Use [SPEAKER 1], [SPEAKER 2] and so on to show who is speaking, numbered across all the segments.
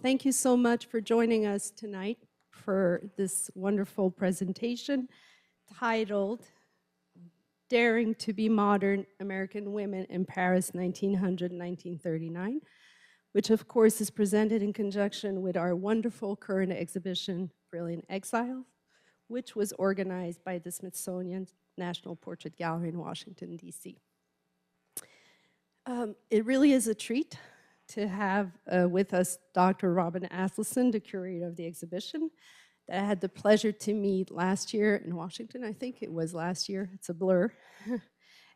[SPEAKER 1] thank you so much for joining us tonight for this wonderful presentation titled Daring to be Modern American Women in Paris 1900-1939, which of course is presented in conjunction with our wonderful current exhibition, Brilliant Exiles, which was organized by the Smithsonian National Portrait Gallery in Washington, D.C. It really is a treat to have with us Dr. Robin Asleson, the curator of the exhibition, that I had the pleasure to meet last year in Washington. I think it was last year. It's a blur.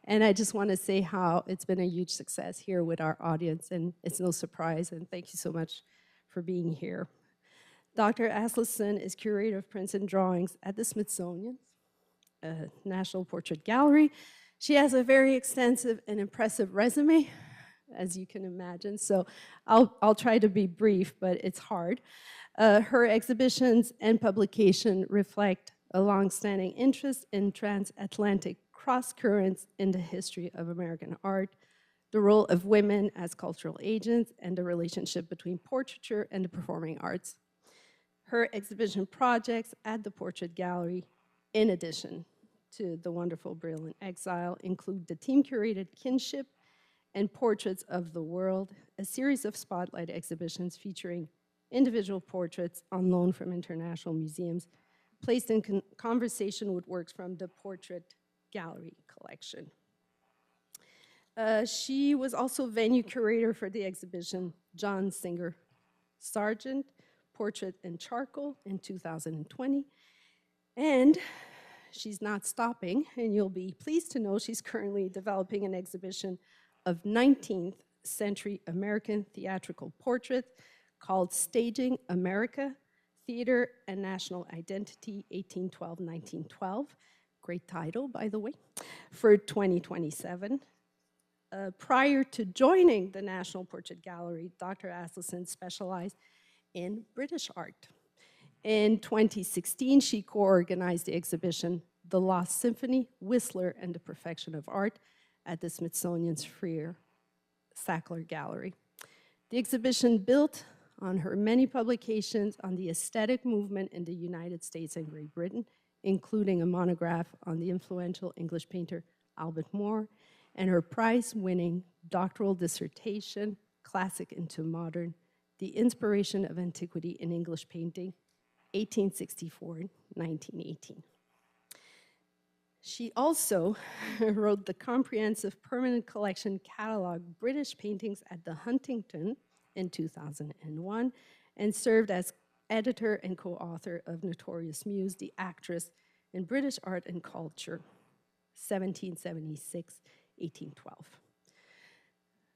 [SPEAKER 1] And I just want to say how it's been a huge success here with our audience, and it's no surprise, and thank you so much for being here. Dr. Asleson is curator of prints and drawings at the Smithsonian National Portrait Gallery. She has a very extensive and impressive resume, as you can imagine, so I'll try to be brief, but it's hard. Her exhibitions and publication reflect a long-standing interest in transatlantic cross-currents in the history of American art, the role of women as cultural agents, and the relationship between portraiture and the performing arts. Her exhibition projects at the Portrait Gallery, in addition to the wonderful Brilliant Exile, include the team-curated Kinship and Portraits of the World, a series of spotlight exhibitions featuring individual portraits on loan from international museums, placed in conversation with works from the Portrait Gallery collection. She was also venue curator for the exhibition John Singer Sargent, Portrait and Charcoal in 2020. And she's not stopping, and you'll be pleased to know she's currently developing an exhibition of 19th century American theatrical portraits called Staging America, Theater and National Identity, 1812-1912. Great title, by the way, for 2027. Prior to joining the National Portrait Gallery, Dr. Asleson specialized in British art. In 2016, she co-organized the exhibition, The Lost Symphony, Whistler and the Perfection of Art at the Smithsonian's Freer Sackler Gallery. The exhibition built on her many publications on the aesthetic movement in the United States and Great Britain, including a monograph on the influential English painter Albert Moore, and her prize-winning doctoral dissertation, Classic into Modern, The Inspiration of Antiquity in English Painting, 1864-1918. She also wrote the comprehensive permanent collection catalog British Paintings at the Huntington in 2001, and served as editor and co-author of Notorious Muse, the Actress in British Art and Culture, 1776-1812.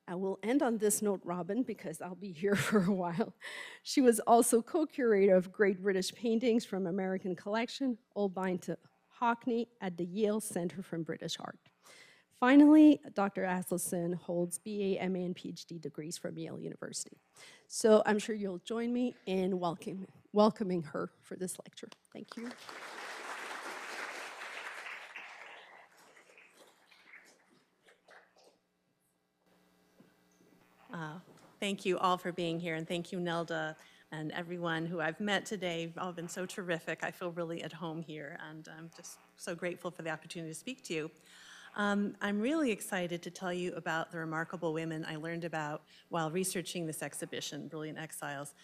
[SPEAKER 1] I will end on this note, Robin, because I'll be here for a while. She was also co-curator of Great British Paintings from American Collection, Holbein to Hockney at the Yale Center for British Art. Finally, Dr. Asleson holds BA, MA, and PhD degrees from Yale University. So I'm sure you'll join me in welcoming her for this lecture. Thank you.
[SPEAKER 2] Thank you all for being here, and thank you, Nelda, and everyone who I've met today. You've all been so terrific. I feel really at home here, and I'm just so grateful for the opportunity to speak to you. I'm really excited to tell you about the remarkable women I learned about while researching this exhibition, Brilliant Exiles.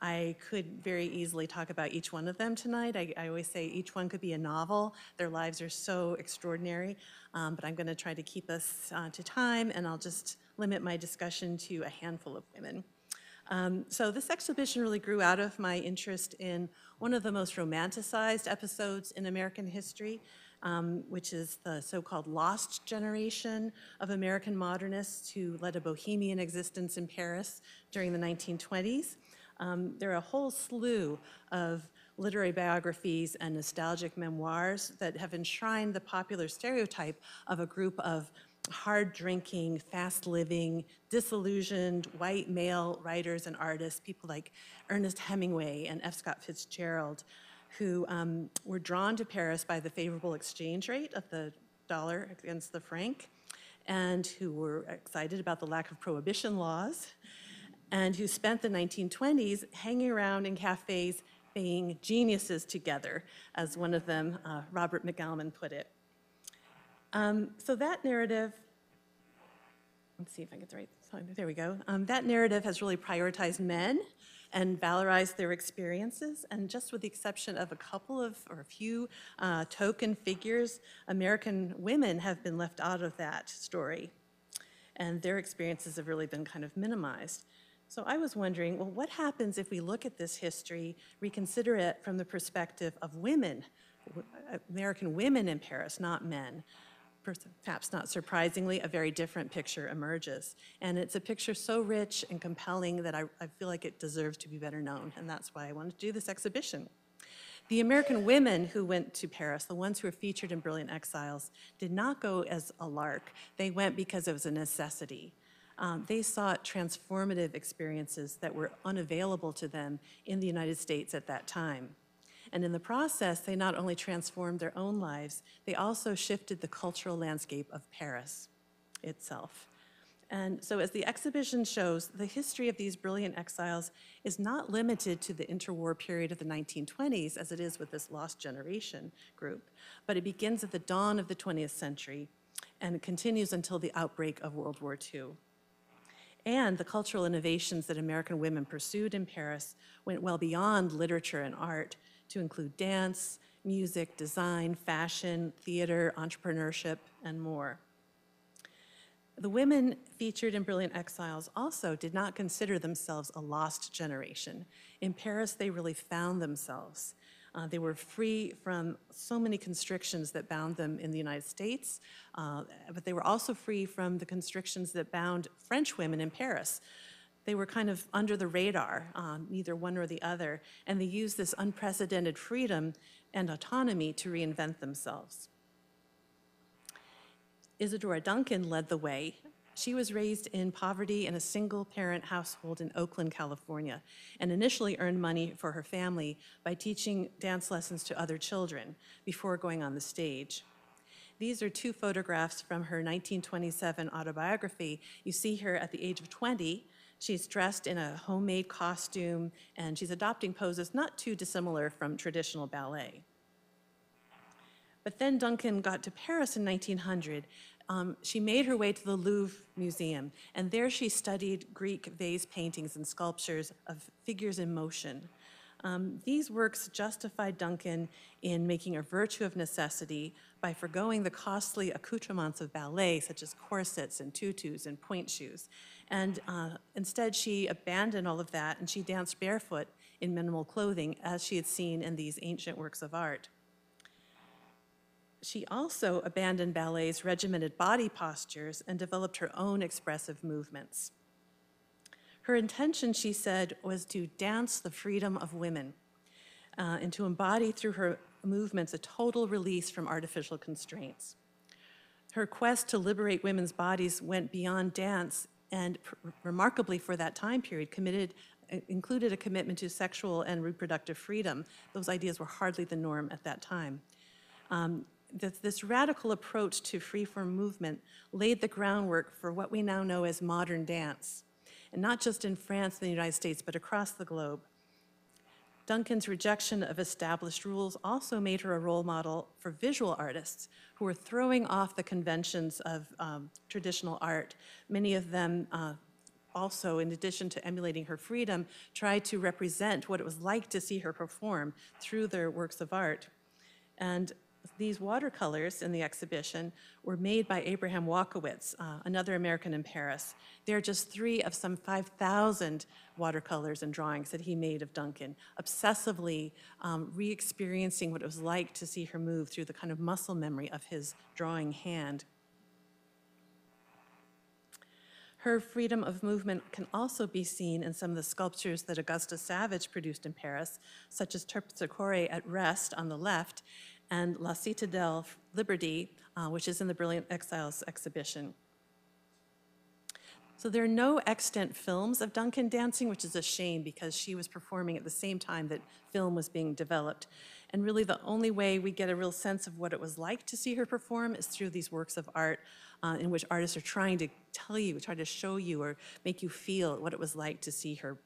[SPEAKER 2] I could very easily talk about each one of them tonight. I always say each one could be a novel. Their lives are so extraordinary, but I'm going to try to keep us to time, and I'll just limit my discussion to a handful of women. So this exhibition really grew out of my interest in one of the most romanticized episodes in American history, which is the so-called lost generation of American modernists who led a bohemian existence in Paris during the 1920s. There are a whole slew of literary biographies and nostalgic memoirs that have enshrined the popular stereotype of a group of hard-drinking, fast-living, disillusioned white male writers and artists, people like Ernest Hemingway and F. Scott Fitzgerald, who were drawn to Paris by the favorable exchange rate of the dollar against the franc, and who were excited about the lack of prohibition laws, and who spent the 1920s hanging around in cafes being geniuses together, as one of them, Robert McGalman, put it. So that narrative, let's see if I get the right slide. There we go. That narrative has really prioritized men and valorized their experiences, and just with the exception of a couple of, or a few token figures, American women have been left out of that story, and their experiences have really been kind of minimized. So I was wondering, well, what happens if we look at this history, reconsider it from the perspective of women, American women in Paris, not men? Perhaps not surprisingly, a very different picture emerges. And it's a picture so rich and compelling that I feel like it deserves to be better known, and that's why I wanted to do this exhibition. The American women who went to Paris, the ones who are featured in Brilliant Exiles, did not go as a lark. They went because it was a necessity. They sought transformative experiences that were unavailable to them in the United States at that time. And in the process, they not only transformed their own lives, they also shifted the cultural landscape of Paris itself. And so as the exhibition shows, the history of these brilliant exiles is not limited to the interwar period of the 1920s, as it is with this Lost Generation group, but it begins at the dawn of the 20th century and it continues until the outbreak of World War II. And the cultural innovations that American women pursued in Paris went well beyond literature and art to include dance, music, design, fashion, theater, entrepreneurship, and more. The women featured in Brilliant Exiles also did not consider themselves a lost generation. In Paris, they really found themselves. They were free from so many constrictions that bound them in the United States, but they were also free from the constrictions that bound French women in Paris. They were kind of under the radar, neither one or the other, and they used this unprecedented freedom and autonomy to reinvent themselves. Isadora Duncan led the way. She was raised in poverty in a single-parent household in Oakland, California, and initially earned money for her family by teaching dance lessons to other children before going on the stage. These are two photographs from her 1927 autobiography. You see her at the age of 20. She's dressed in a homemade costume, and she's adopting poses not too dissimilar from traditional ballet. But then Duncan got to Paris in 1900. She made her way to the Louvre Museum, and there she studied Greek vase paintings and sculptures of figures in motion. These works justified Duncan in making a virtue of necessity by forgoing the costly accoutrements of ballet, such as corsets and tutus and point shoes. And instead, she abandoned all of that, and she danced barefoot in minimal clothing, as she had seen in these ancient works of art. She also abandoned ballet's regimented body postures and developed her own expressive movements. Her intention, she said, was to dance the freedom of women and to embody through her movements a total release from artificial constraints. Her quest to liberate women's bodies went beyond dance and, remarkably for that time period, included a commitment to sexual and reproductive freedom. Those ideas were hardly the norm at that time. This radical approach to free-form movement laid the groundwork for what we now know as modern dance, and not just in France and the United States, but across the globe. Duncan's rejection of established rules also made her a role model for visual artists who were throwing off the conventions of traditional art. Many of them also, in addition to emulating her freedom, tried to represent what it was like to see her perform through their works of art. And these watercolors in the exhibition were made by Abraham Walkowitz, another American in Paris. They're just 3 of some 5,000 watercolors and drawings that he made of Duncan, obsessively re-experiencing what it was like to see her move through the kind of muscle memory of his drawing hand. Her freedom of movement can also be seen in some of the sculptures that Augusta Savage produced in Paris, such as Terpsichore at Rest on the left, and La Citadelle Liberty, which is in the Brilliant Exiles exhibition. So there are no extant films of Duncan dancing, which is a shame because she was performing at the same time that film was being developed. And really the only way we get a real sense of what it was like to see her perform is through these works of art in which artists are trying to tell you, try to show you or make you feel what it was like to see her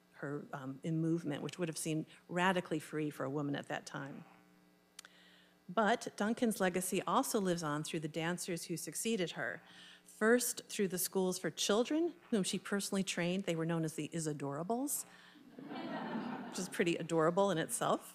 [SPEAKER 2] in movement, which would have seemed radically free for a woman at that time. But Duncan's legacy also lives on through the dancers who succeeded her. First, through the schools for children, whom she personally trained. They were known as the Isadorables, which is pretty adorable in itself.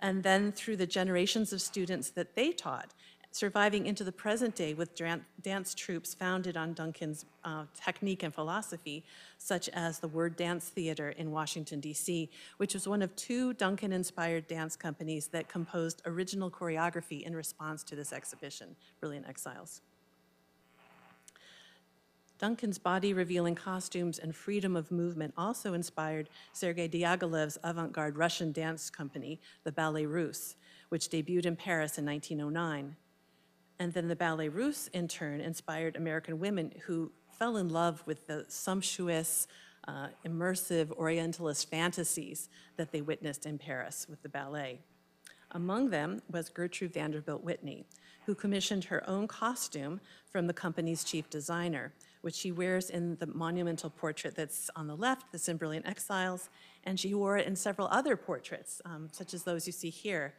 [SPEAKER 2] And then through the generations of students that they taught, surviving into the present day with dance troupes founded on Duncan's technique and philosophy, such as the Word Dance Theater in Washington, D.C., which was one of 2 Duncan-inspired dance companies that composed original choreography in response to this exhibition, Brilliant Exiles. Duncan's body-revealing costumes and freedom of movement also inspired Sergei Diaghilev's avant-garde Russian dance company, the Ballet Russe, which debuted in Paris in 1909. And then the Ballet Russe, in turn, inspired American women who fell in love with the sumptuous, immersive Orientalist fantasies that they witnessed in Paris with the ballet. Among them was Gertrude Vanderbilt Whitney, who commissioned her own costume from the company's chief designer, which she wears in the monumental portrait that's on the left, that's in Brilliant Exiles, and she wore it in several other portraits, such as those you see here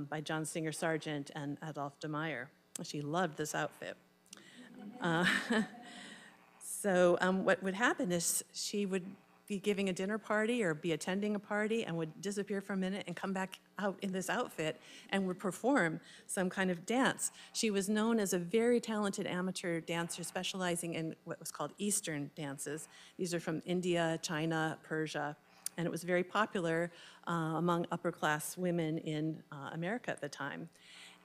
[SPEAKER 2] by John Singer Sargent and Adolphe de Meyer. She loved this outfit. So what would happen is she would be giving a dinner party or be attending a party and would disappear for a minute and come back out in this outfit and would perform some kind of dance. She was known as a very talented amateur dancer specializing in what was called Eastern dances. These are from India, China, Persia, and it was very popular among upper-class women in America at the time.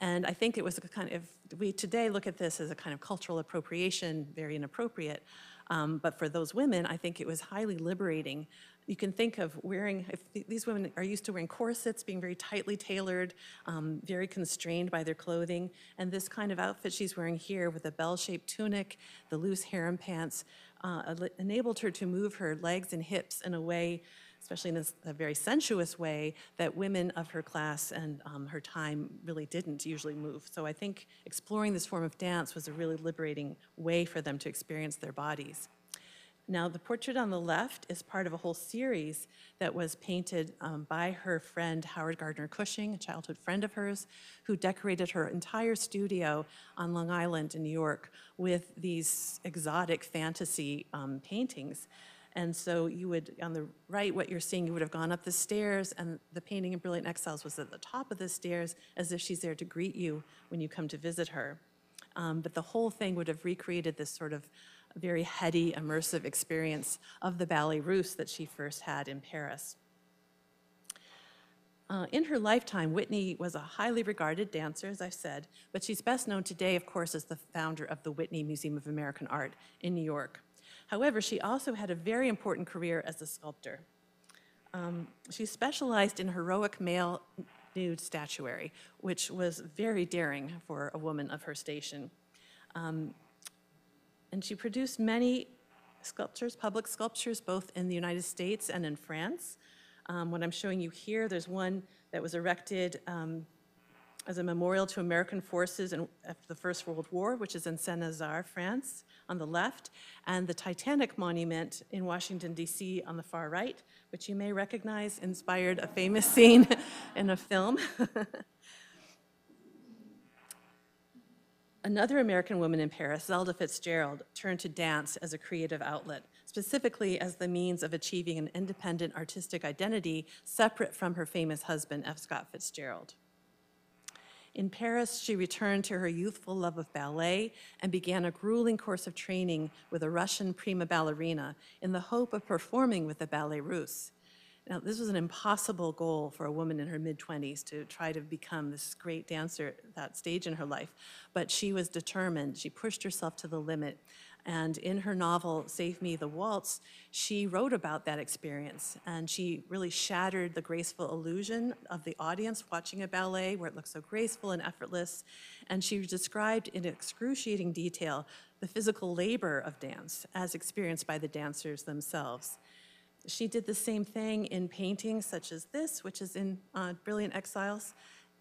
[SPEAKER 2] And I think it was a kind of, we today look at this as a kind of cultural appropriation, very inappropriate. But for those women, I think it was highly liberating. You can think of wearing, if these women are used to wearing corsets, being very tightly tailored, very constrained by their clothing, and this kind of outfit she's wearing here with a bell-shaped tunic, the loose harem pants, enabled her to move her legs and hips in a way, especially in a very sensuous way, that women of her class and her time really didn't usually move. So I think exploring this form of dance was a really liberating way for them to experience their bodies. Now, the portrait on the left is part of a whole series that was painted by her friend Howard Gardner Cushing, a childhood friend of hers, who decorated her entire studio on Long Island in New York with these exotic fantasy paintings. And so you would, on the right, what you're seeing, you would have gone up the stairs, and the painting in Brilliant Exiles was at the top of the stairs, as if she's there to greet you when you come to visit her. But the whole thing would have recreated this sort of very heady, immersive experience of the Ballet Russe that she first had in Paris. In her lifetime, Whitney was a highly regarded dancer, as I've said, but she's best known today, of course, as the founder of the Whitney Museum of American Art in New York. However, she also had a very important career as a sculptor. She specialized in heroic male nude statuary, which was very daring for a woman of her station. And she produced many sculptures, public sculptures, both in the United States and in France. What I'm showing you here, there's one that was erected as a memorial to American forces after the First World War, which is in Saint-Nazaire, France, on the left, and the Titanic Monument in Washington, D.C. on the far right, which you may recognize inspired a famous scene in a film. Another American woman in Paris, Zelda Fitzgerald, turned to dance as a creative outlet, specifically as the means of achieving an independent artistic identity separate from her famous husband, F. Scott Fitzgerald. In Paris, she returned to her youthful love of ballet and began a grueling course of training with a Russian prima ballerina in the hope of performing with the Ballet Russe. Now, this was an impossible goal for a woman in her mid-20s to try to become this great dancer at that stage in her life, but she was determined. She pushed herself to the limit. And in her novel, Save Me the Waltz, she wrote about that experience, and she really shattered the graceful illusion of the audience watching a ballet where it looks so graceful and effortless, and she described in excruciating detail the physical labor of dance as experienced by the dancers themselves. She did the same thing in paintings such as this, which is in Brilliant Exiles,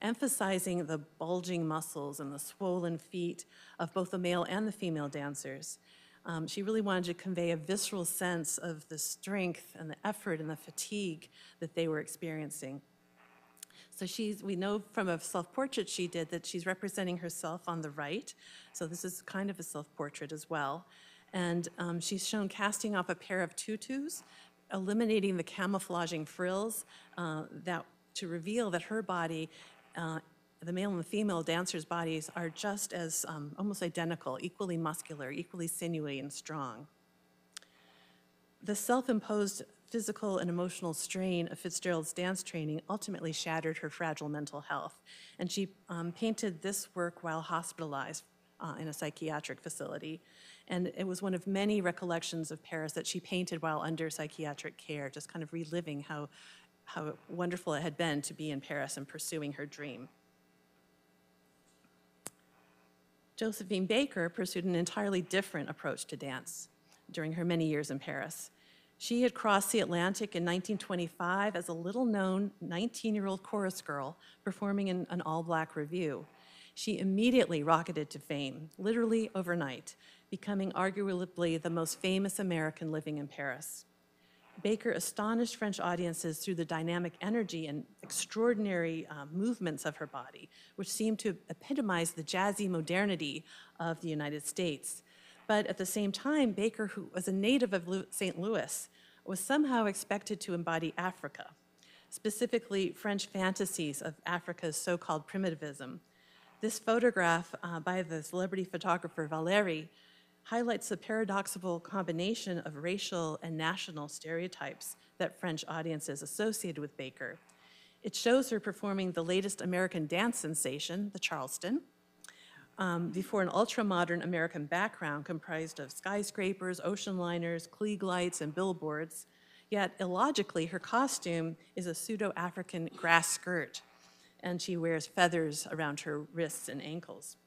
[SPEAKER 2] emphasizing the bulging muscles and the swollen feet of both the male and the female dancers. She really wanted to convey a visceral sense of the strength and the effort and the fatigue that they were experiencing. So we know from a self-portrait she did that she's representing herself on the right. So this is kind of a self-portrait as well. And she's shown casting off a pair of tutus, eliminating the camouflaging frills to reveal that her body, the male and the female dancers' bodies are just as almost identical, equally muscular, equally sinewy and strong. The self-imposed physical and emotional strain of Fitzgerald's dance training ultimately shattered her fragile mental health, and she painted this work while hospitalized in a psychiatric facility. And it was one of many recollections of Paris that she painted while under psychiatric care, just kind of reliving how wonderful it had been to be in Paris and pursuing her dream. Josephine Baker pursued an entirely different approach to dance during her many years in Paris. She had crossed the Atlantic in 1925 as a little-known 19-year-old chorus girl performing in an all-black revue. She immediately rocketed to fame, literally overnight, becoming arguably the most famous American living in Paris. Baker astonished French audiences through the dynamic energy and extraordinary movements of her body, which seemed to epitomize the jazzy modernity of the United States. But at the same time, Baker, who was a native of St. Louis, was somehow expected to embody Africa, specifically French fantasies of Africa's so-called primitivism. This photograph by the celebrity photographer Valéry highlights the paradoxical combination of racial and national stereotypes that French audiences associated with Baker. It shows her performing the latest American dance sensation, the Charleston, before an ultra-modern American background comprised of skyscrapers, ocean liners, Klieg lights, and billboards. Yet, illogically, her costume is a pseudo-African grass skirt, and she wears feathers around her wrists and ankles.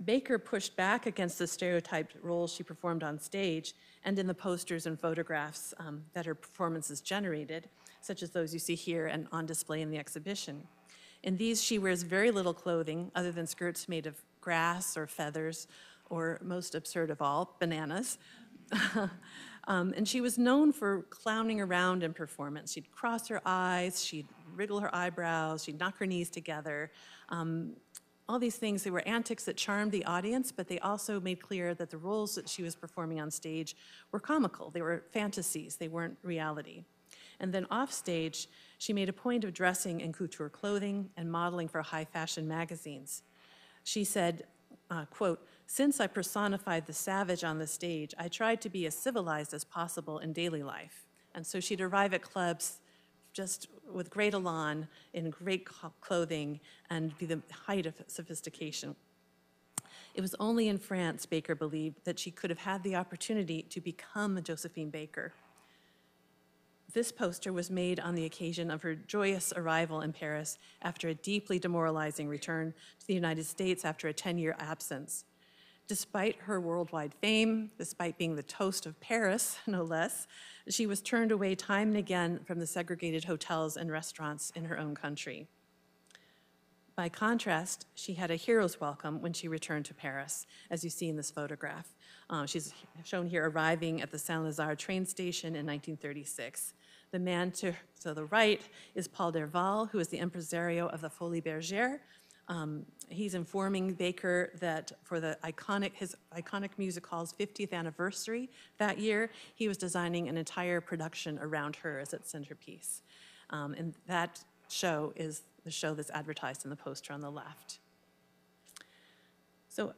[SPEAKER 2] Baker pushed back against the stereotyped roles she performed on stage and in the posters and photographs that her performances generated, such as those you see here and on display in the exhibition. In these, she wears very little clothing other than skirts made of grass or feathers, or most absurd of all, bananas. And she was known for clowning around in performance. She'd cross her eyes, she'd wriggle her eyebrows, she'd knock her knees together. All these things, they were antics that charmed the audience, but they also made clear that the roles that she was performing on stage were comical. They were fantasies, they weren't reality. And then off stage, she made a point of dressing in couture clothing and modeling for high fashion magazines. She said, quote, "Since I personified the savage on the stage, I tried to be as civilized as possible in daily life." And so she'd arrive at clubs just with great elan, in great clothing, and be the height of sophistication. It was only in France, Baker believed, that she could have had the opportunity to become Josephine Baker. This poster was made on the occasion of her joyous arrival in Paris after a deeply demoralizing return to the United States after a 10-year absence. Despite her worldwide fame, despite being the toast of Paris, no less, she was turned away time and again from the segregated hotels and restaurants in her own country. By contrast, she had a hero's welcome when she returned to Paris, as you see in this photograph. She's shown here arriving at the Saint-Lazare train station in 1936. The man to the right is Paul Derval, who is the impresario of the Folies Bergère. He's informing Baker that for his iconic music hall's 50th anniversary that year, he was designing an entire production around her as its centerpiece. And that show is the show that's advertised in the poster on the left. So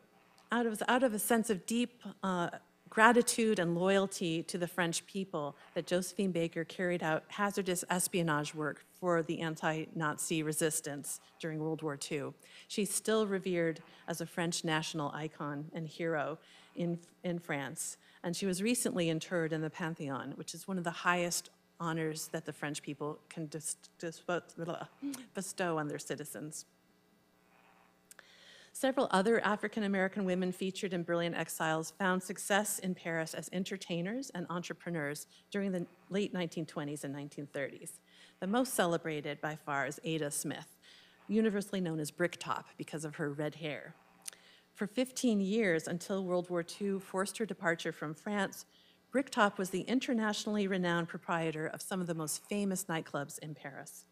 [SPEAKER 2] out of a sense of deep gratitude and loyalty to the French people that Josephine Baker carried out hazardous espionage work for the anti-Nazi resistance during World War II. She's still revered as a French national icon and hero in France, and she was recently interred in the Pantheon, which is one of the highest honors that the French people can bestow on their citizens. Several other African-American women featured in Brilliant Exiles found success in Paris as entertainers and entrepreneurs during the late 1920s and 1930s. The most celebrated by far is Ada Smith, universally known as Bricktop because of her red hair. For 15 years, until World War II forced her departure from France, Bricktop was the internationally renowned proprietor of some of the most famous nightclubs in Paris.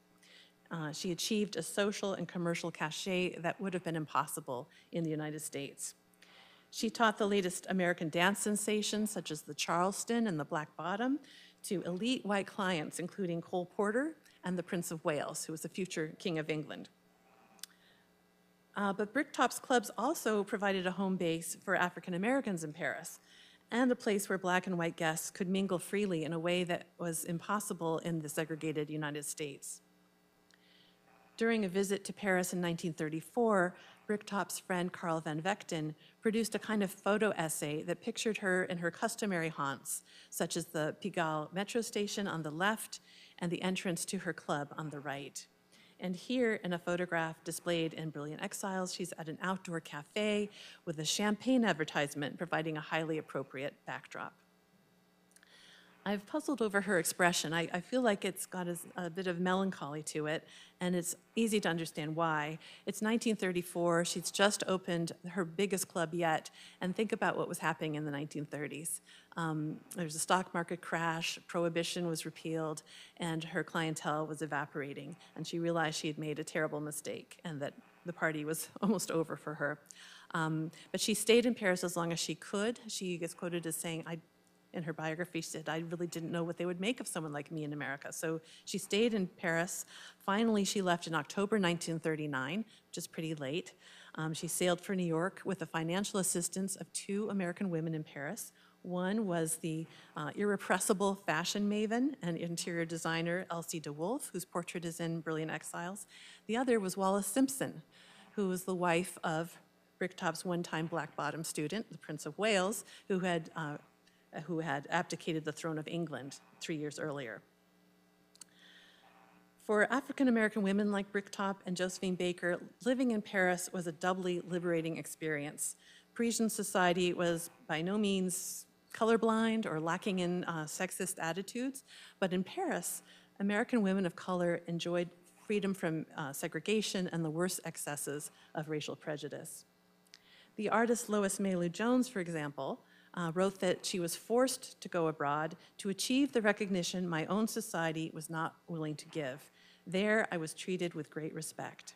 [SPEAKER 2] She achieved a social and commercial cachet that would have been impossible in the United States. She taught the latest American dance sensations, such as the Charleston and the Black Bottom, to elite white clients, including Cole Porter and the Prince of Wales, who was the future King of England. But Bricktop's clubs also provided a home base for African Americans in Paris, and a place where black and white guests could mingle freely in a way that was impossible in the segregated United States. During a visit to Paris in 1934, Bricktop's friend Carl Van Vechten produced a kind of photo essay that pictured her in her customary haunts, such as the Pigalle metro station on the left and the entrance to her club on the right. And here, in a photograph displayed in Brilliant Exiles, she's at an outdoor cafe with a champagne advertisement providing a highly appropriate backdrop. I've puzzled over her expression. I feel like it's got a bit of melancholy to it, and it's easy to understand why. It's 1934, she's just opened her biggest club yet, and think about what was happening in the 1930s. There's a stock market crash, prohibition was repealed, and her clientele was evaporating, and she realized she had made a terrible mistake and that the party was almost over for her. But she stayed in Paris as long as she could. She gets quoted as saying, in her biography, she said, "I really didn't know what they would make of someone like me in America." So she stayed in Paris. Finally, she left in October 1939, which is pretty late. She sailed for New York with the financial assistance of 2 American women in Paris. One was the irrepressible fashion maven and interior designer Elsie de Wolfe, whose portrait is in Brilliant Exiles. The other was Wallis Simpson, who was the wife of Bricktop's one-time Black Bottom student, the Prince of Wales, who had abdicated the throne of England 3 years earlier. For African American women like Bricktop and Josephine Baker, living in Paris was a doubly liberating experience. Parisian society was by no means colorblind or lacking in sexist attitudes, but in Paris, American women of color enjoyed freedom from segregation and the worst excesses of racial prejudice. The artist Lois Mailou Jones, for example, wrote that she was forced to go abroad to achieve the recognition my own society was not willing to give. There, I was treated with great respect.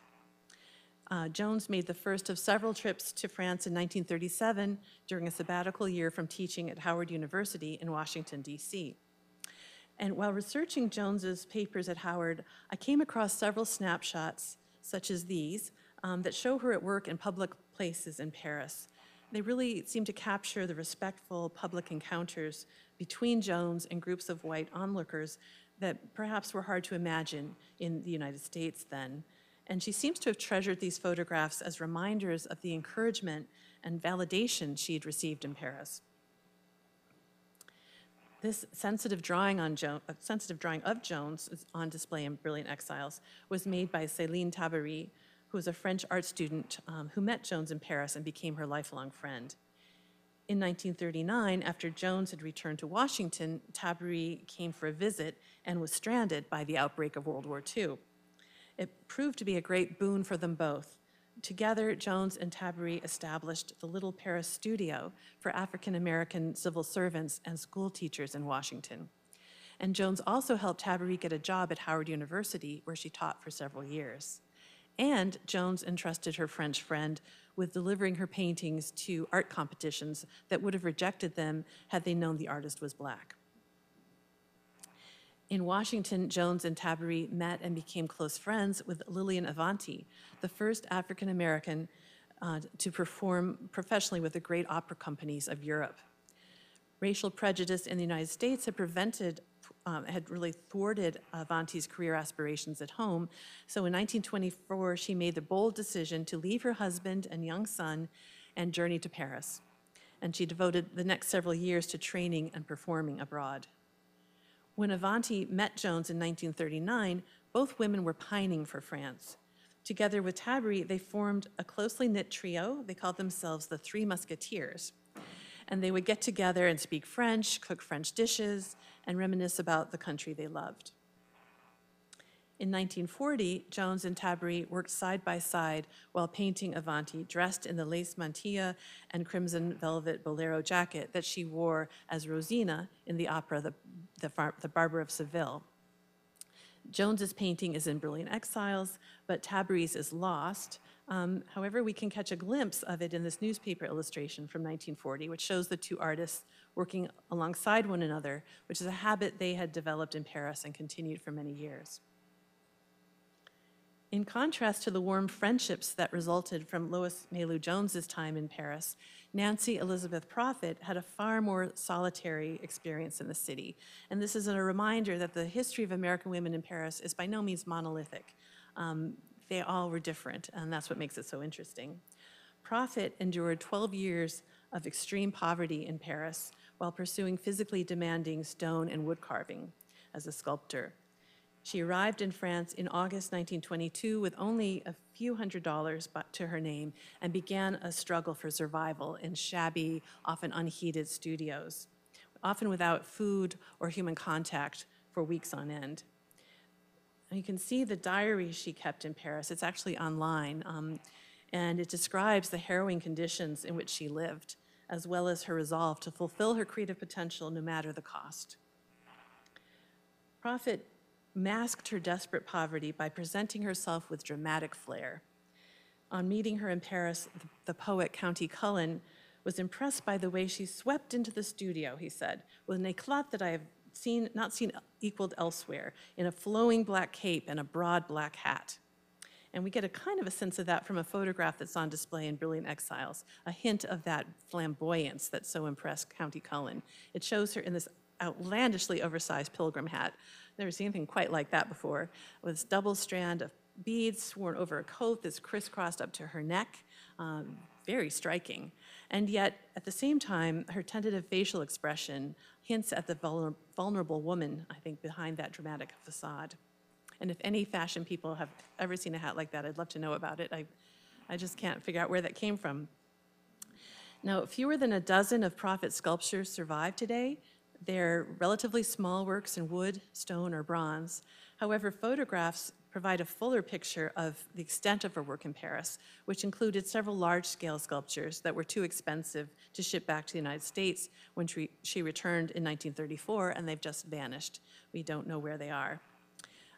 [SPEAKER 2] Jones made the first of several trips to France in 1937 during a sabbatical year from teaching at Howard University in Washington, D.C. And while researching Jones's papers at Howard, I came across several snapshots, such as these, that show her at work in public places in Paris. They really seem to capture the respectful public encounters between Jones and groups of white onlookers that perhaps were hard to imagine in the United States then. And she seems to have treasured these photographs as reminders of the encouragement and validation she had received in Paris. This sensitive drawing of Jones is on display in Brilliant Exiles, was made by Céline Tabary, who was a French art student who met Jones in Paris and became her lifelong friend. In 1939, after Jones had returned to Washington, Tabary came for a visit and was stranded by the outbreak of World War II. It proved to be a great boon for them both. Together, Jones and Tabary established the Little Paris Studio for African American civil servants and school teachers in Washington. And Jones also helped Tabary get a job at Howard University, where she taught for several years. And Jones entrusted her French friend with delivering her paintings to art competitions that would have rejected them had they known the artist was Black. In Washington, Jones and Tabary met and became close friends with Lillian Avanti, the first African American to perform professionally with the great opera companies of Europe. Racial prejudice in the United States had really thwarted Avanti's career aspirations at home. So in 1924, she made the bold decision to leave her husband and young son and journey to Paris. And she devoted the next several years to training and performing abroad. When Avanti met Jones in 1939, both women were pining for France. Together with Tabary, they formed a closely knit trio. They called themselves the Three Musketeers. And they would get together and speak French, cook French dishes, and reminisce about the country they loved. In 1940, Jones and Tabary worked side by side while painting Avanti, dressed in the lace mantilla and crimson velvet bolero jacket that she wore as Rosina in the opera The Barber of Seville. Jones's painting is in Brilliant Exiles, but Tabary's is lost. However, we can catch a glimpse of it in this newspaper illustration from 1940, which shows the two artists working alongside one another, which is a habit they had developed in Paris and continued for many years. In contrast to the warm friendships that resulted from Lois Mailou Jones's time in Paris, Nancy Elizabeth Prophet had a far more solitary experience in the city. And this is a reminder that the history of American women in Paris is by no means monolithic. They all were different, and that's what makes it so interesting. Prophet endured 12 years of extreme poverty in Paris while pursuing physically demanding stone and wood carving as a sculptor. She arrived in France in August 1922 with only a few $100s to her name and began a struggle for survival in shabby, often unheated studios, often without food or human contact for weeks on end. And you can see the diary she kept in Paris. It's actually online, and it describes the harrowing conditions in which she lived, as well as her resolve to fulfill her creative potential no matter the cost. Prophet masked her desperate poverty by presenting herself with dramatic flair. On meeting her in Paris, the poet Countee Cullen was impressed by the way she swept into the studio, he said, with an éclat that I have not seen equaled elsewhere, in a flowing black cape and a broad black hat. And we get a kind of a sense of that from a photograph that's on display in Brilliant Exiles, a hint of that flamboyance that so impressed Countee Cullen. It shows her in this outlandishly oversized pilgrim hat. Never seen anything quite like that before, with this double strand of beads worn over a coat that's crisscrossed up to her neck. Very striking. And yet, at the same time, her tentative facial expression hints at the vulnerable woman, I think, behind that dramatic facade. And if any fashion people have ever seen a hat like that, I'd love to know about it. I just can't figure out where that came from. Now, fewer than a dozen of Prophet's sculptures survive today. They're relatively small works in wood, stone, or bronze. However, photographs provide a fuller picture of the extent of her work in Paris, which included several large-scale sculptures that were too expensive to ship back to the United States when she returned in 1934, and they've just vanished. We don't know where they are.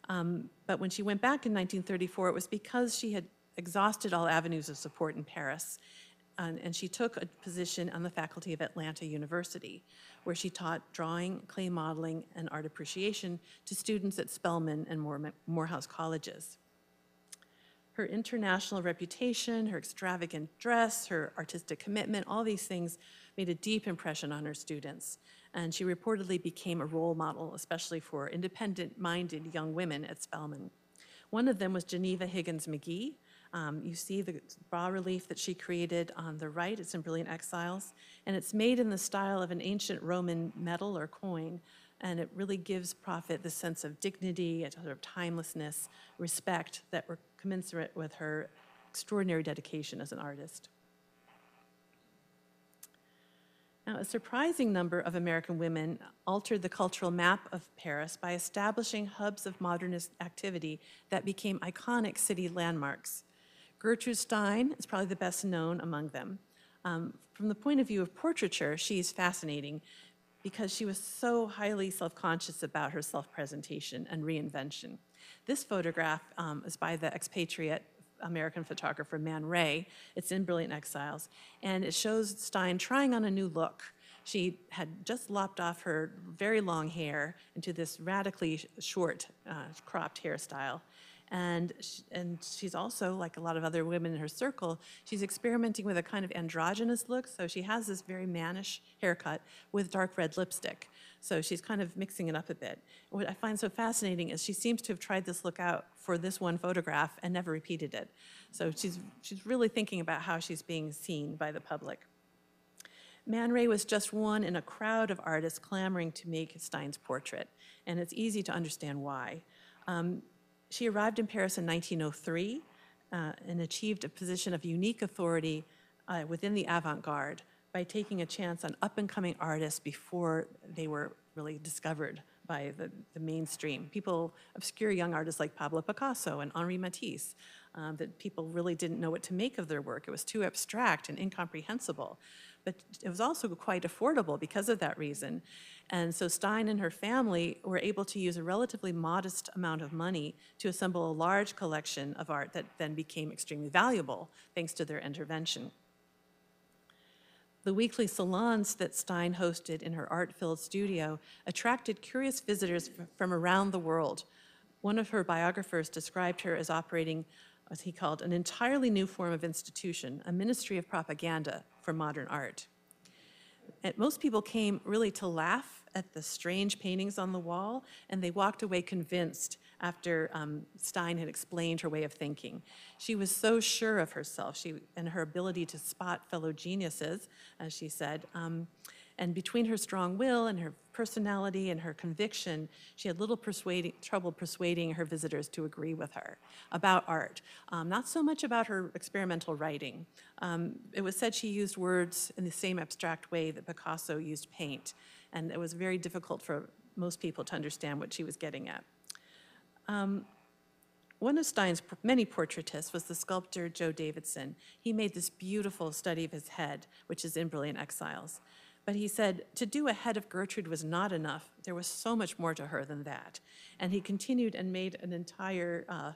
[SPEAKER 2] But when she went back in 1934, it was because she had exhausted all avenues of support in Paris, and she took a position on the faculty of Atlanta University, where she taught drawing, clay modeling, and art appreciation to students at Spelman and Morehouse colleges. Her international reputation, her extravagant dress, her artistic commitment, all these things made a deep impression on her students. And she reportedly became a role model, especially for independent-minded young women at Spelman. One of them was Geneva Higgins McGee. You see the bas-relief that she created on the right. It's in Brilliant Exiles. And it's made in the style of an ancient Roman medal or coin. And it really gives Prophet the sense of dignity, a sort of timelessness, respect that were commensurate with her extraordinary dedication as an artist. Now, a surprising number of American women altered the cultural map of Paris by establishing hubs of modernist activity that became iconic city landmarks. Gertrude Stein is probably the best known among them. From the point of view of portraiture, she's fascinating because she was so highly self-conscious about her self-presentation and reinvention. This photograph is by the expatriate American photographer Man Ray. It's in Brilliant Exiles, and it shows Stein trying on a new look. She had just lopped off her very long hair into this radically short, cropped hairstyle. And she's also, like a lot of other women in her circle, she's experimenting with a kind of androgynous look. So she has this very mannish haircut with dark red lipstick. So she's kind of mixing it up a bit. What I find so fascinating is she seems to have tried this look out for this one photograph and never repeated it. So she's really thinking about how she's being seen by the public. Man Ray was just one in a crowd of artists clamoring to make Stein's portrait, and it's easy to understand why. She arrived in Paris in 1903 and achieved a position of unique authority within the avant-garde by taking a chance on up-and-coming artists before they were really discovered by the mainstream. People, obscure young artists like Pablo Picasso and Henri Matisse, that people really didn't know what to make of their work. It was too abstract and incomprehensible. But it was also quite affordable because of that reason. And so Stein and her family were able to use a relatively modest amount of money to assemble a large collection of art that then became extremely valuable thanks to their intervention. The weekly salons that Stein hosted in her art-filled studio attracted curious visitors from around the world. One of her biographers described her as operating, as he called, an entirely new form of institution, a ministry of propaganda for modern art. And most people came really to laugh at the strange paintings on the wall, and they walked away convinced after Stein had explained her way of thinking. She was so sure of herself and her ability to spot fellow geniuses, as she said. And between her strong will and her personality and her conviction, she had little trouble persuading her visitors to agree with her about art. Not so much about her experimental writing. It was said she used words in the same abstract way that Picasso used paint, and it was very difficult for most people to understand what she was getting at. One of Stein's many portraitists was the sculptor Joe Davidson. He made this beautiful study of his head, which is in Brilliant Exiles. But he said, to do a head of Gertrude was not enough. There was so much more to her than that. And he continued and made an entire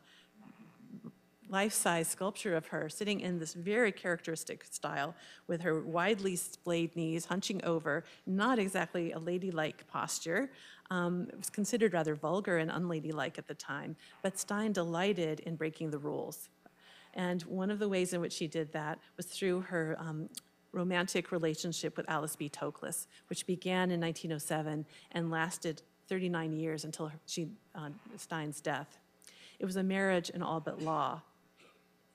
[SPEAKER 2] life-size sculpture of her sitting in this very characteristic style with her widely splayed knees, hunching over, not exactly a ladylike posture. It was considered rather vulgar and unladylike at the time, but Stein delighted in breaking the rules. And one of the ways in which she did that was through her romantic relationship with Alice B. Toklas, which began in 1907 and lasted 39 years until Stein's death. It was a marriage in all but law.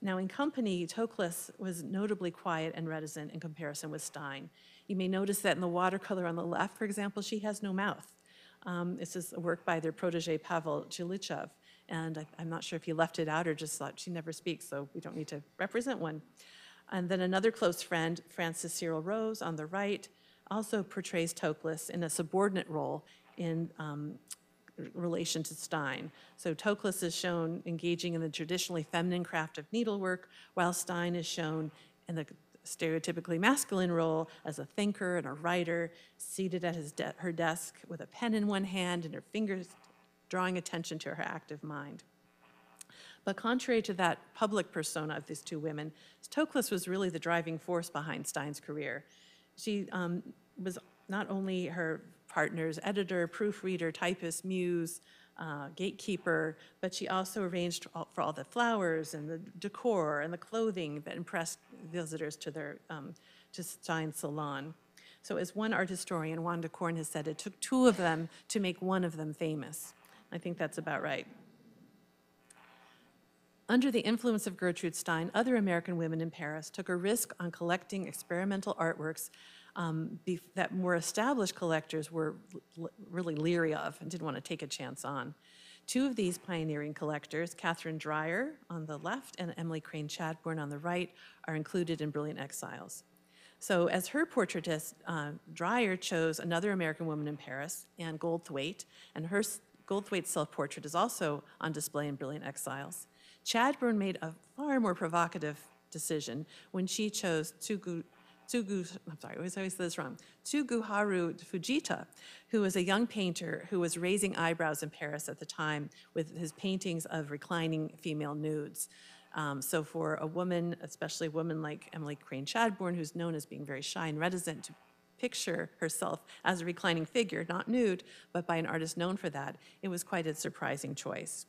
[SPEAKER 2] Now, in company, Toklas was notably quiet and reticent in comparison with Stein. You may notice that in the watercolor on the left, for example, she has no mouth. This is a work by their protege, Pavel Chilichev, and I'm not sure if he left it out or just thought she never speaks, so we don't need to represent one. And then another close friend, Francis Cyril Rose, on the right, also portrays Toklas in a subordinate role in relation to Stein. So Toklas is shown engaging in the traditionally feminine craft of needlework, while Stein is shown in the stereotypically masculine role as a thinker and a writer, seated at her desk with a pen in one hand and her fingers drawing attention to her active mind. But contrary to that public persona of these two women, Toklas was really the driving force behind Stein's career. She was not only her partner's editor, proofreader, typist, muse, gatekeeper, but she also arranged for all the flowers and the decor and the clothing that impressed visitors to Stein's salon. So as one art historian, Wanda Korn, has said, it took two of them to make one of them famous. I think that's about right. Under the influence of Gertrude Stein, other American women in Paris took a risk on collecting experimental artworks that more established collectors were really leery of and didn't want to take a chance on. Two of these pioneering collectors, Catherine Dreyer on the left and Emily Crane Chadbourne on the right, are included in Brilliant Exiles. So as her portraitist, Dreyer chose another American woman in Paris, Anne Goldthwaite, and her Goldthwaite's self-portrait is also on display in Brilliant Exiles. Chadbourne made a far more provocative decision when she chose Tsuguharu Fujita, who was a young painter who was raising eyebrows in Paris at the time with his paintings of reclining female nudes. So for a woman, especially a woman like Emily Crane Chadbourne, who's known as being very shy and reticent to picture herself as a reclining figure, not nude, but by an artist known for that, it was quite a surprising choice.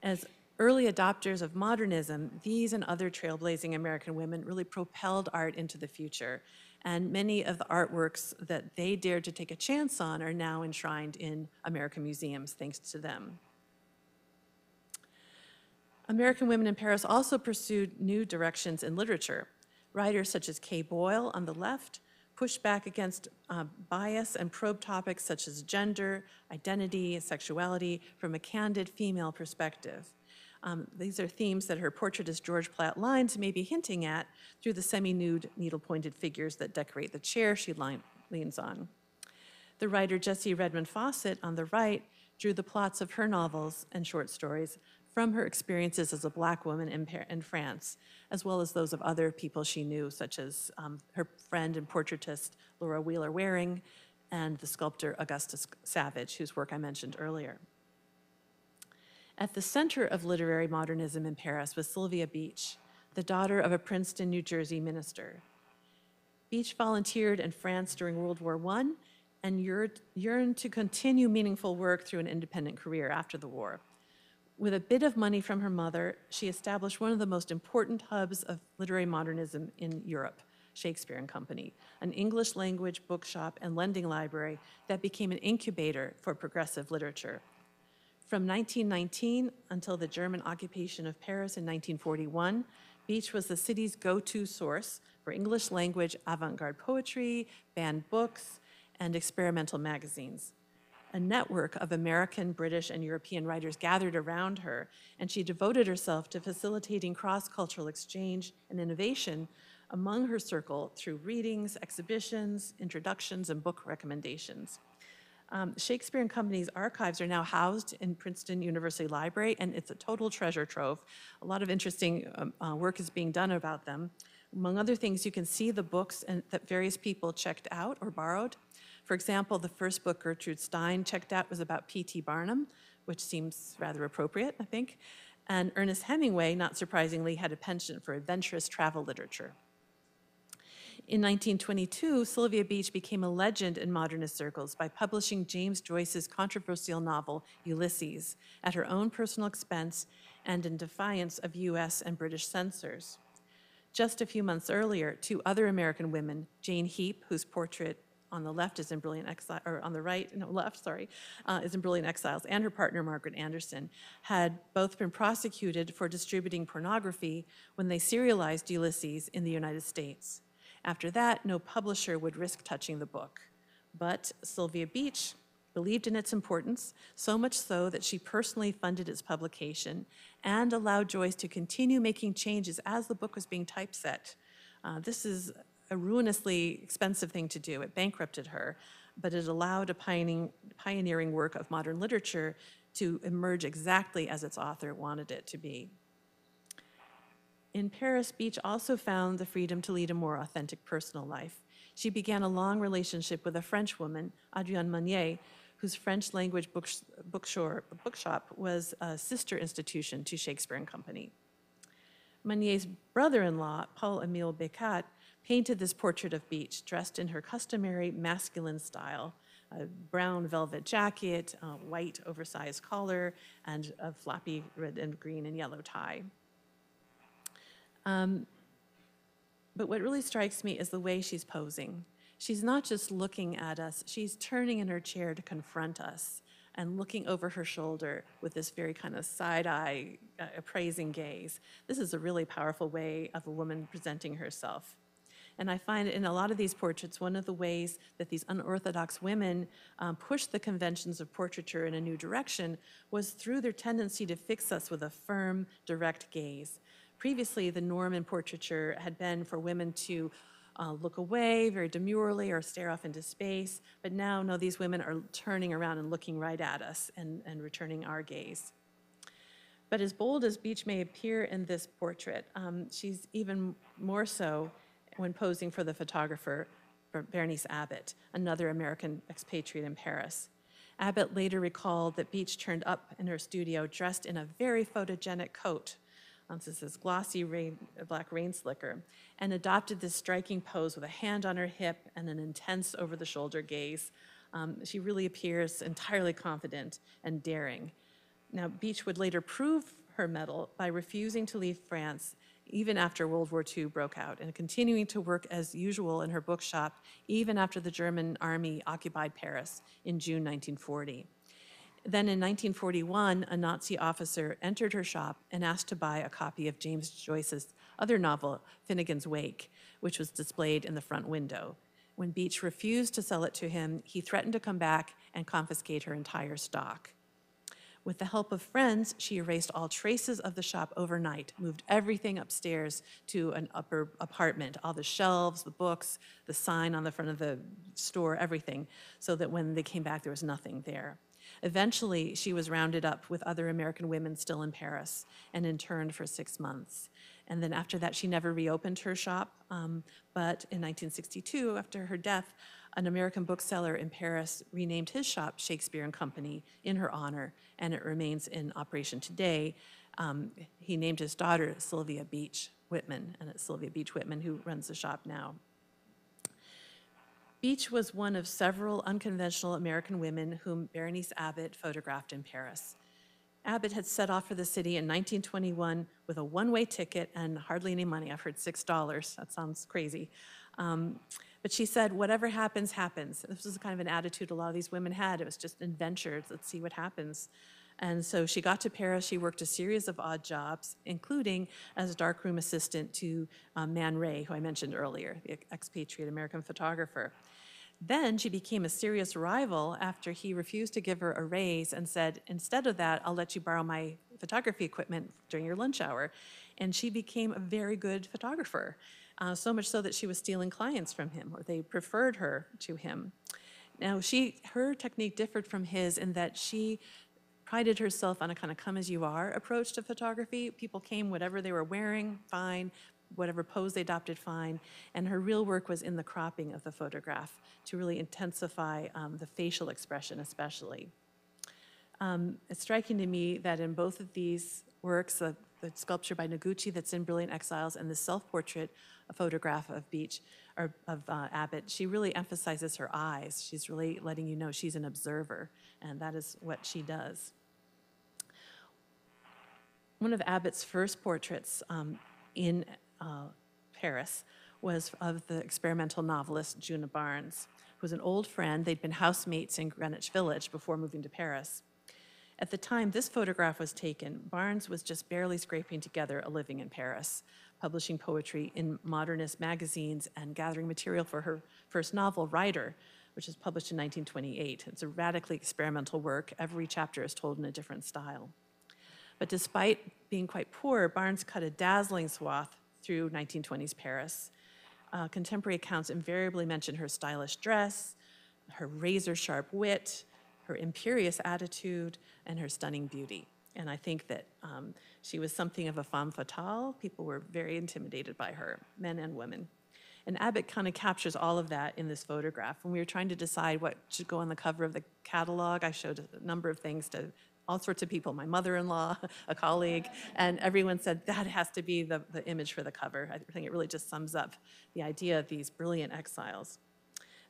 [SPEAKER 2] As early adopters of modernism, these and other trailblazing American women really propelled art into the future. And many of the artworks that they dared to take a chance on are now enshrined in American museums, thanks to them. American women in Paris also pursued new directions in literature. Writers such as Kay Boyle on the left pushed back against bias and probed topics such as gender, identity, and sexuality from a candid female perspective. These are themes that her portraitist George Platt Lynes may be hinting at through the semi-nude needle-pointed figures that decorate the chair she leans on. The writer Jessie Redmond Fawcett, on the right, drew the plots of her novels and short stories from her experiences as a Black woman in France, as well as those of other people she knew, such as her friend and portraitist Laura Wheeler Waring and the sculptor Augustus Savage, whose work I mentioned earlier. At the center of literary modernism in Paris was Sylvia Beach, the daughter of a Princeton, New Jersey minister. Beach volunteered in France during World War I and yearned to continue meaningful work through an independent career after the war. With a bit of money from her mother, she established one of the most important hubs of literary modernism in Europe, Shakespeare and Company, an English language bookshop and lending library that became an incubator for progressive literature. From 1919 until the German occupation of Paris in 1941, Beach was the city's go-to source for English language avant-garde poetry, banned books, and experimental magazines. A network of American, British, and European writers gathered around her, and she devoted herself to facilitating cross-cultural exchange and innovation among her circle through readings, exhibitions, introductions, and book recommendations. Shakespeare and Company's archives are now housed in Princeton University Library, and it's a total treasure trove. A lot of interesting work is being done about them. Among other things, you can see the books that various people checked out or borrowed. For example, the first book Gertrude Stein checked out was about P.T. Barnum, which seems rather appropriate, I think. And Ernest Hemingway, not surprisingly, had a penchant for adventurous travel literature. In 1922, Sylvia Beach became a legend in modernist circles by publishing James Joyce's controversial novel, Ulysses, at her own personal expense and in defiance of US and British censors. Just a few months earlier, two other American women, Jane Heap, whose portrait on the left is in Brilliant Exile, or on the right, no, left, sorry, is in Brilliant Exiles, and her partner, Margaret Anderson, had both been prosecuted for distributing pornography when they serialized Ulysses in the United States. After that, no publisher would risk touching the book. But Sylvia Beach believed in its importance, so much so that she personally funded its publication and allowed Joyce to continue making changes as the book was being typeset. This is a ruinously expensive thing to do. It bankrupted her, but it allowed a pioneering work of modern literature to emerge exactly as its author wanted it to be. In Paris, Beach also found the freedom to lead a more authentic personal life. She began a long relationship with a French woman, Adrienne Monnier, whose French language bookshop was a sister institution to Shakespeare and Company. Monnier's brother-in-law, Paul-Émile Bécat, painted this portrait of Beach, dressed in her customary masculine style, a brown velvet jacket, a white oversized collar, and a floppy red and green and yellow tie. But what really strikes me is the way she's posing. She's not just looking at us, she's turning in her chair to confront us and looking over her shoulder with this very kind of side-eye, appraising gaze. This is a really powerful way of a woman presenting herself. And I find in a lot of these portraits, one of the ways that these unorthodox women pushed the conventions of portraiture in a new direction was through their tendency to fix us with a firm, direct gaze. Previously, the norm in portraiture had been for women to look away very demurely or stare off into space, but now, no, these women are turning around and looking right at us and returning our gaze. But as bold as Beach may appear in this portrait, she's even more so when posing for the photographer, Bernice Abbott, another American expatriate in Paris. Abbott later recalled that Beach turned up in her studio dressed in a very photogenic coat. This is glossy black rain slicker, and adopted this striking pose with a hand on her hip and an intense over-the-shoulder gaze. She really appears entirely confident and daring. Now, Beach would later prove her mettle by refusing to leave France even after World War II broke out, and continuing to work as usual in her bookshop even after the German army occupied Paris in June 1940. Then in 1941, a Nazi officer entered her shop and asked to buy a copy of James Joyce's other novel, Finnegan's Wake, which was displayed in the front window. When Beach refused to sell it to him, he threatened to come back and confiscate her entire stock. With the help of friends, she erased all traces of the shop overnight, moved everything upstairs to an upper apartment, all the shelves, the books, the sign on the front of the store, everything, so that when they came back, there was nothing there. Eventually, she was rounded up with other American women still in Paris and interned for 6 months. And then after that, she never reopened her shop. But in 1962, after her death, an American bookseller in Paris renamed his shop Shakespeare and Company in her honor, and it remains in operation today. He named his daughter Sylvia Beach Whitman, and it's Sylvia Beach Whitman who runs the shop now. Beach was one of several unconventional American women whom Berenice Abbott photographed in Paris. Abbott had set off for the city in 1921 with a one-way ticket and hardly any money. I've heard $6. That sounds crazy. But she said, whatever happens, happens. This was kind of an attitude a lot of these women had. It was just an adventure. Let's see what happens. And so she got to Paris. She worked a series of odd jobs, including as a darkroom assistant to Man Ray, who I mentioned earlier, the expatriate American photographer. Then she became a serious rival after he refused to give her a raise and said, instead of that, I'll let you borrow my photography equipment during your lunch hour. And she became a very good photographer, so much so that she was stealing clients from him, or they preferred her to him. Now, her technique differed from his in that she prided herself on a kind of come-as-you-are approach to photography. People came whatever they were wearing, fine, whatever pose they adopted, fine, and her real work was in the cropping of the photograph to really intensify the facial expression especially. It's striking to me that in both of these works, the sculpture by Noguchi that's in Brilliant Exiles and the self-portrait photograph of Beach, or of Abbott, she really emphasizes her eyes. She's really letting you know she's an observer, and that is what she does. One of Abbott's first portraits in Paris was of the experimental novelist Djuna Barnes, who was an old friend. They'd been housemates in Greenwich Village before moving to Paris. At the time this photograph was taken, Barnes was just barely scraping together a living in Paris, publishing poetry in modernist magazines and gathering material for her first novel, Rider, which was published in 1928. It's a radically experimental work. Every chapter is told in a different style. But despite being quite poor, Barnes cut a dazzling swath through 1920s Paris. Contemporary accounts invariably mention her stylish dress, her razor-sharp wit, her imperious attitude, and her stunning beauty. And I think that she was something of a femme fatale. People were very intimidated by her, men and women. And Abbott kind of captures all of that in this photograph. When we were trying to decide what should go on the cover of the catalog, I showed a number of things to all sorts of people, my mother-in-law, a colleague, and everyone said that has to be the image for the cover. I think it really just sums up the idea of these brilliant exiles.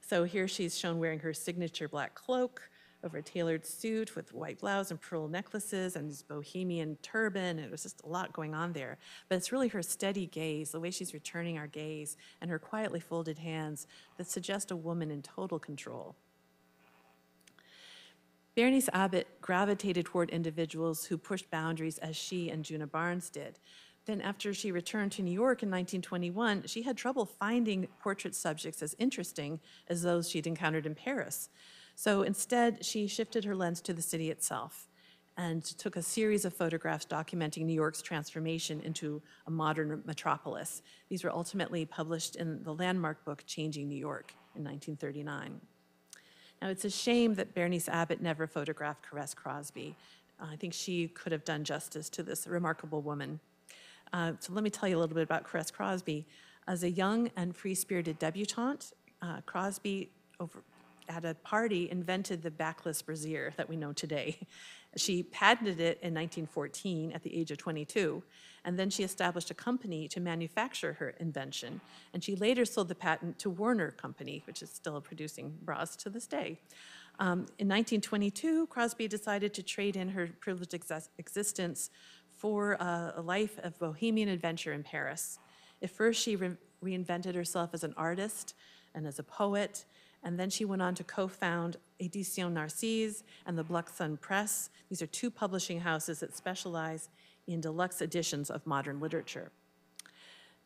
[SPEAKER 2] So here she's shown wearing her signature black cloak over a tailored suit with white blouse and pearl necklaces and this bohemian turban. It was just a lot going on there. But it's really her steady gaze, the way she's returning our gaze, and her quietly folded hands that suggest a woman in total control. Berenice Abbott gravitated toward individuals who pushed boundaries as she and Djuna Barnes did. Then after she returned to New York in 1921, she had trouble finding portrait subjects as interesting as those she'd encountered in Paris. So instead, she shifted her lens to the city itself and took a series of photographs documenting New York's transformation into a modern metropolis. These were ultimately published in the landmark book, Changing New York, in 1939. Now, it's a shame that Berenice Abbott never photographed Caresse Crosby. I think she could have done justice to this remarkable woman. So let me tell you a little bit about Caresse Crosby. As a young and free-spirited debutante, Crosby, at a party, invented the backless brassiere that we know today. She patented it in 1914 at the age of 22, and then she established a company to manufacture her invention, and she later sold the patent to Warner Company, which is still producing bras to this day. In 1922, Crosby decided to trade in her privileged existence for a life of bohemian adventure in Paris. At first, she reinvented herself as an artist and as a poet, and then she went on to co-found Éditions Narcisse and the Bluxon Press. These are two publishing houses that specialize in deluxe editions of modern literature.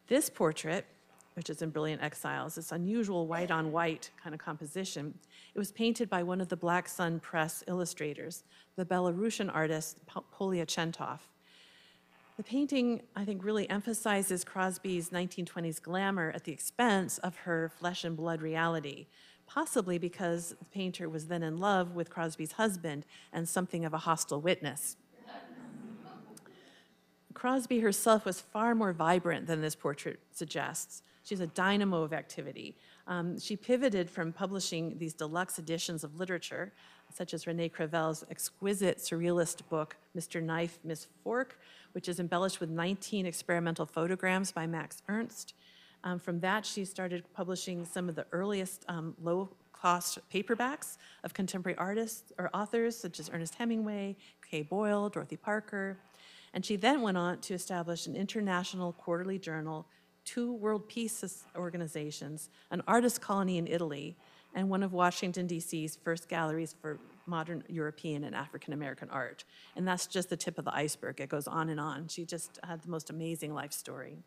[SPEAKER 2] This portrait which is in Brilliant Exiles, this unusual white-on-white kind of composition. It was painted by one of the Black Sun Press illustrators, the Belarusian artist Polya Chentov. The painting, I think, really emphasizes Crosby's 1920s glamour at the expense of her flesh and blood reality, possibly because the painter was then in love with Crosby's husband and something of a hostile witness. Crosby herself was far more vibrant than this portrait suggests. She's a dynamo of activity. She pivoted from publishing these deluxe editions of literature, such as René Crevel's exquisite surrealist book, Mr. Knife, Miss Fork, which is embellished with 19 experimental photograms by Max Ernst. From that, she started publishing some of the earliest low-cost paperbacks of contemporary artists or authors, such as Ernest Hemingway, Kay Boyle, Dorothy Parker. And she then went on to establish an international quarterly journal, 2 World Peace organizations, an artist colony in Italy, and one of Washington, D.C.'s first galleries for modern European and African American art. And that's just the tip of the iceberg. It goes on and on. She just had the most amazing life story.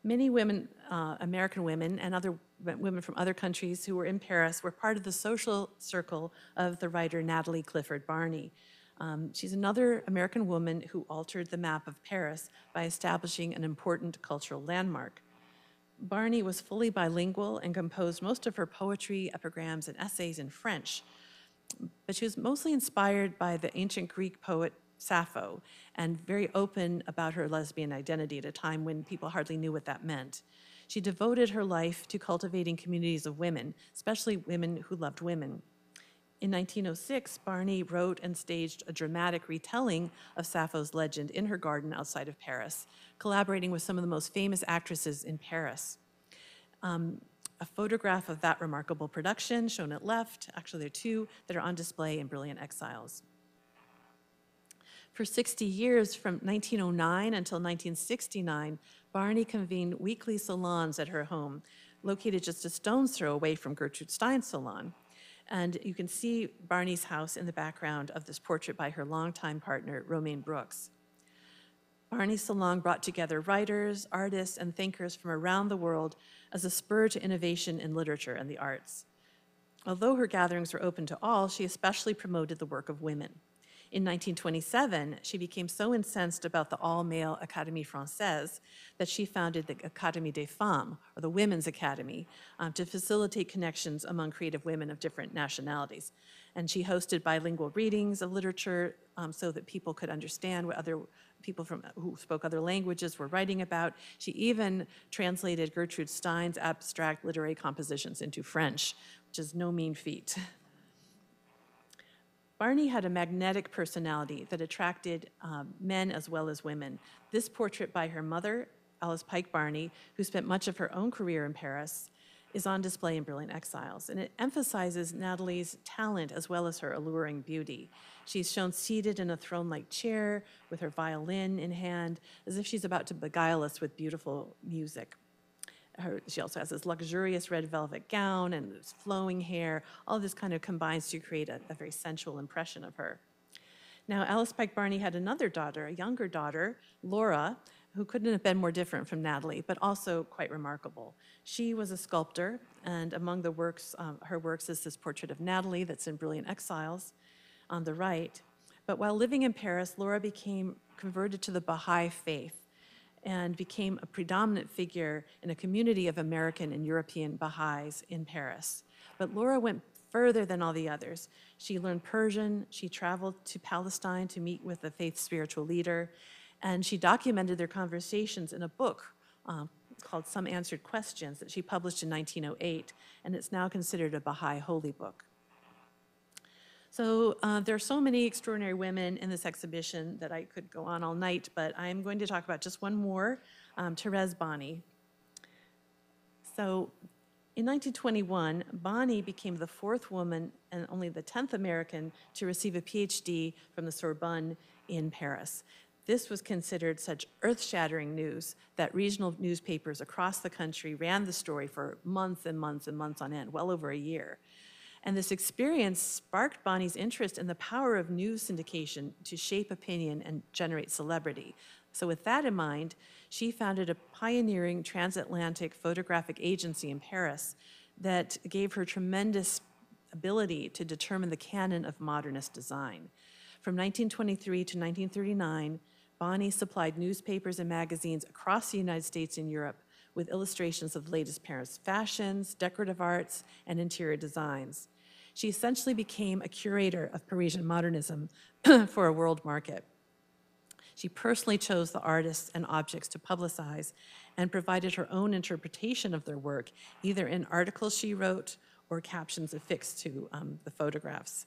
[SPEAKER 2] Many women, American women and other women from other countries who were in Paris were part of the social circle of the writer Natalie Clifford Barney. She's another American woman who altered the map of Paris by establishing an important cultural landmark. Barney was fully bilingual and composed most of her poetry, epigrams, and essays in French. But she was mostly inspired by the ancient Greek poet Sappho and very open about her lesbian identity at a time when people hardly knew what that meant. She devoted her life to cultivating communities of women, especially women who loved women. In 1906, Barney wrote and staged a dramatic retelling of Sappho's legend in her garden outside of Paris, collaborating with some of the most famous actresses in Paris. A photograph of that remarkable production shown at left, actually there are 2 that are on display in Brilliant Exiles. For 60 years, from 1909 until 1969, Barney convened weekly salons at her home, located just a stone's throw away from Gertrude Stein's salon. And you can see Barney's house in the background of this portrait by her longtime partner, Romaine Brooks. Barney's salon brought together writers, artists, and thinkers from around the world as a spur to innovation in literature and the arts. Although her gatherings were open to all, she especially promoted the work of women. In 1927, she became so incensed about the all-male Académie Française that she founded the Académie des Femmes, or the Women's Academy, to facilitate connections among creative women of different nationalities. And she hosted bilingual readings of literature so that people could understand what other people who spoke other languages were writing about. She even translated Gertrude Stein's abstract literary compositions into French, which is no mean feat. Barney had a magnetic personality that attracted men as well as women. This portrait by her mother, Alice Pike Barney, who spent much of her own career in Paris, is on display in Brilliant Exiles, and it emphasizes Natalie's talent as well as her alluring beauty. She's shown seated in a throne-like chair with her violin in hand, as if she's about to beguile us with beautiful music. She also has this luxurious red velvet gown and this flowing hair. All this kind of combines to create a very sensual impression of her. Now, Alice Pike Barney had another daughter, a younger daughter, Laura, who couldn't have been more different from Natalie, but also quite remarkable. She was a sculptor, and among the works, her works is this portrait of Natalie that's in Brilliant Exiles on the right. But while living in Paris, Laura became converted to the Baha'i faith and became a predominant figure in a community of American and European Baha'is in Paris. But Laura went further than all the others. She learned Persian, she traveled to Palestine to meet with the faith's spiritual leader, and she documented their conversations in a book called Some Answered Questions that she published in 1908, and it's now considered a Baha'i holy book. So there are so many extraordinary women in this exhibition that I could go on all night, but I'm going to talk about just one more, Thérèse Bonny. So in 1921, Bonny became the 4th woman and only the 10th American to receive a PhD from the Sorbonne in Paris. This was considered such earth-shattering news that regional newspapers across the country ran the story for months and months and months on end, well over a year. And this experience sparked Bonny's interest in the power of news syndication to shape opinion and generate celebrity. So with that in mind, she founded a pioneering transatlantic photographic agency in Paris that gave her tremendous ability to determine the canon of modernist design. From 1923 to 1939, Bonnie supplied newspapers and magazines across the United States and Europe with illustrations of the latest Paris fashions, decorative arts, and interior designs. She essentially became a curator of Parisian modernism for a world market. She personally chose the artists and objects to publicize and provided her own interpretation of their work, either in articles she wrote or captions affixed to the photographs.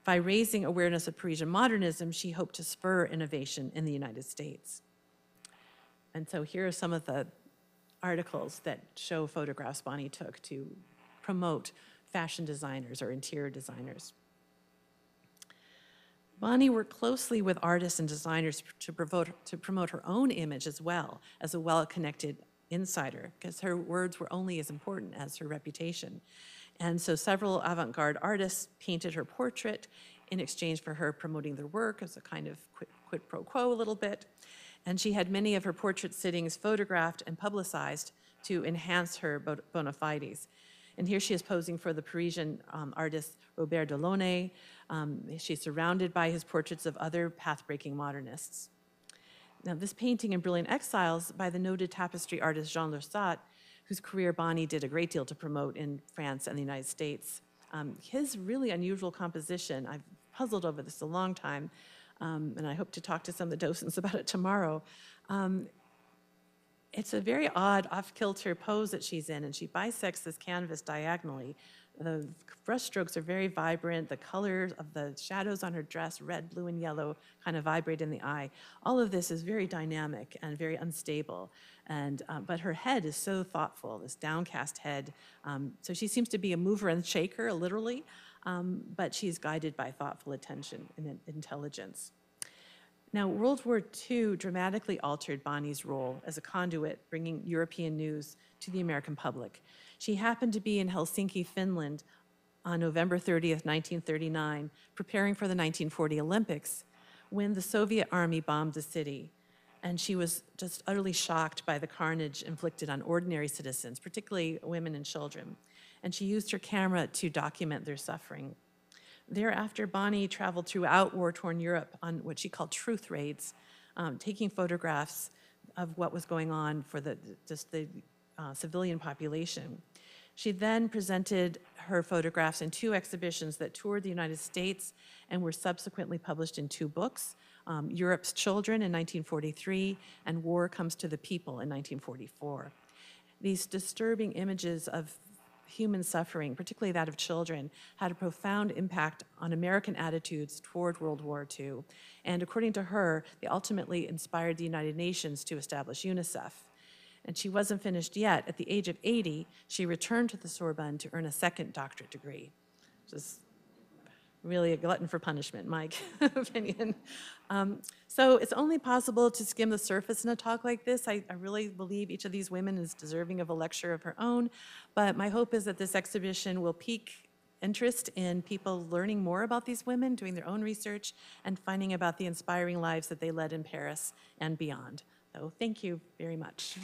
[SPEAKER 2] By raising awareness of Parisian modernism, she hoped to spur innovation in the United States. And so here are some of the articles that show photographs Bonnie took to promote fashion designers or interior designers. Bonnie worked closely with artists and designers to promote her own image as well as a well-connected insider, because her words were only as important as her reputation. And so several avant-garde artists painted her portrait in exchange for her promoting their work as a kind of quid pro quo a little bit. And she had many of her portrait sittings photographed and publicized to enhance her bona fides. And here she is posing for the Parisian artist Robert Delaunay. She's surrounded by his portraits of other path-breaking modernists. Now, this painting in Brilliant Exiles by the noted tapestry artist Jean Laursat, whose career Bonnie did a great deal to promote in France and the United States. His really unusual composition, I've puzzled over this a long time, and I hope to talk to some of the docents about it tomorrow. It's a very odd off-kilter pose that she's in, and she bisects this canvas diagonally. The brushstrokes are very vibrant. The colors of the shadows on her dress, red, blue, and yellow, kind of vibrate in the eye. All of this is very dynamic and very unstable. And, but her head is so thoughtful, this downcast head. So she seems to be a mover and shaker, literally, but she's guided by thoughtful attention and intelligence. Now, World War II dramatically altered Bonnie's role as a conduit, bringing European news to the American public. She happened to be in Helsinki, Finland, on November 30th, 1939, preparing for the 1940 Olympics, when the Soviet army bombed the city. And she was just utterly shocked by the carnage inflicted on ordinary citizens, particularly women and children. And she used her camera to document their suffering. Thereafter, Bonnie traveled throughout war-torn Europe on what she called truth raids, taking photographs of what was going on for the civilian population. She then presented her photographs in 2 exhibitions that toured the United States and were subsequently published in 2 books, Europe's Children in 1943 and War Comes to the People in 1944. These disturbing images of human suffering, particularly that of children, had a profound impact on American attitudes toward World War II. And according to her, they ultimately inspired the United Nations to establish UNICEF. And she wasn't finished yet. At the age of 80, she returned to the Sorbonne to earn a 2nd doctorate degree, which is really a glutton for punishment, in my opinion. So it's only possible to skim the surface in a talk like this. I really believe each of these women is deserving of a lecture of her own, but my hope is that this exhibition will pique interest in people learning more about these women, doing their own research, and finding about the inspiring lives that they led in Paris and beyond. So thank you very much.